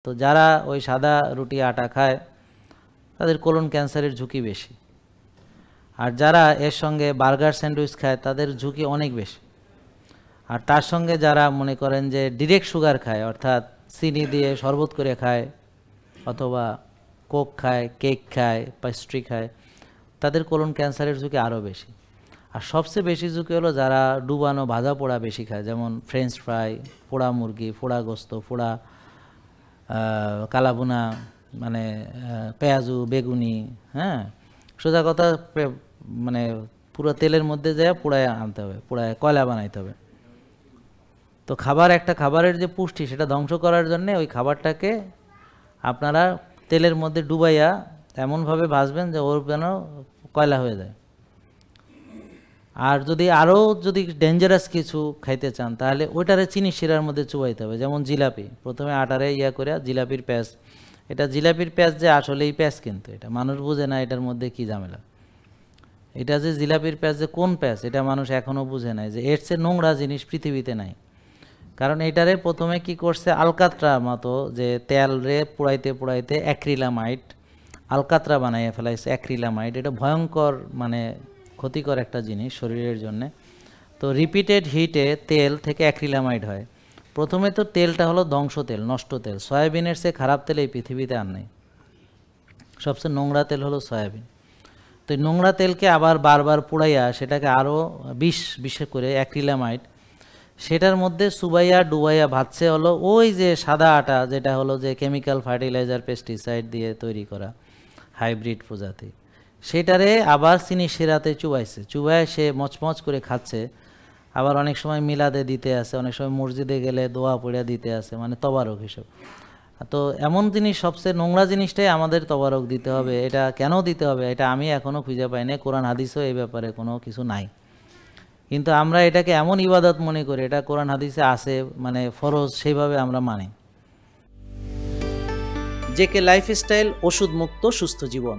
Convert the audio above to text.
তো যারা ওই সাদা রুটি আটা খায় তাদের কোলন ক্যান্সারের ঝুঁকি বেশি। আর যারা এর সঙ্গে বার্গার স্যান্ডউইচ খায় তাদের ঝুঁকি অনেক বেশি। আর তার সঙ্গে যারা মনে করেন যে ডিরেক্ট সুগার খায়, অর্থাৎ চিনি দিয়ে শরবত করে খায় অথবা কোক খায়, কেক খায়, পেস্ট্রি খায়, তাদের কোলন ক্যান্সারের ঝুঁকি আরও বেশি। আর সবচেয়ে বেশি ঝুঁকি হলো যারা ডুবানো ভাজা পোড়া বেশি খায়, যেমন ফ্রেঞ্চ ফ্রাই, পোড়া মুরগি, পোড়া গোস্ত, পোড়া কালাভুনা, মানে পেঁয়াজু, বেগুনি, হ্যাঁ, সোজা কথা মানে পুরো তেলের মধ্যে যায় পোড়ায় আনতে হবে, পোড়ায় কয়লা বানাইতে হবে। তো একটা খাবারের যে পুষ্টি সেটা ধ্বংস করার জন্য ওই খাবারটাকে আপনারা তেলের মধ্যে ডুবাইয়া এমনভাবে ভাজবেন যে ওর যেন কয়লা হয়ে যায়। আর যদি ডেঞ্জারাস কিছু খাইতে চান তাহলে ওইটারে চিনি শিরার মধ্যে চুবাইতে হবে। যেমন জিলাপি, প্রথমে আটারে করে জিলাপির প্যাঁচ, এটা জিলাপির প্যাঁচ যে আসলেই প্যাঁচ, কিন্তু এটা মানুষ বুঝে না এটার মধ্যে কি ঝামেলা। এটা যে জিলাপির প্যাঁচ যে কোন প্যাঁচ এটা মানুষ এখনও বুঝে নাই, যে এর চেয়ে নোংরা জিনিস পৃথিবীতে নাই। কারণ এটারে প্রথমে কি করছে, আলকাতরা মতো যে তেল রে পোড়াইতে অ্যাক্রিলামাইড, আলকাতরা বানাইয়া ফেলাইছে অ্যাক্রিলামাইড। এটা ভয়ঙ্কর মানে ক্ষতিকর একটা জিনিস শরীরের জন্যে। তো রিপিটেড হিটে তেল থেকে অ্যাক্রিলামাইড হয়। প্রথমে তো তেলটা হলো ধ্বংস তেল, নষ্ট তেল। সয়াবিনের চেয়ে খারাপ তেল এই পৃথিবীতে আর নেই। সবচেয়ে নোংরা তেল হলো সয়াবিন। তো নোংরা তেলকে আবার বারবার পোড়াইয়া সেটাকে আরও বিষ করে অ্যাক্রিলামাইড, সেটার মধ্যে চুবাইয়া ডুবাইয়া ভাজছে হলো ওই যে সাদা আটা, যেটা হলো যে কেমিক্যাল ফার্টিলাইজার পেস্টিসাইড দিয়ে তৈরি করা হাইব্রিড প্রজাতি, সেটারে আবার চিনি শিরাতে চুবায় সে মচমচ করে খাচ্ছে। আবার অনেক সময় মিলাদে দিতে আসে, অনেক সময় মসজিদে গেলে দোয়া পড়িয়া দিতে আসে, মানে তবারক হিসেব। তো এমন জিনিস, সবচেয়ে নোংরা জিনিসটাই আমাদের তবারক দিতে হবে। এটা কেন দিতে হবে এটা আমি এখনও খুঁজে পাই না, কোরআন হাদিসও এই ব্যাপারে কোনো কিছু নাই। কিন্তু আমরা এটাকে এমন ইবাদত মনে করি, এটা কোরআন হাদিসে আছে, মানে ফরজ, সেইভাবে আমরা মানি। জেকে লাইফস্টাইল, ওষুধ মুক্ত সুস্থ জীবন।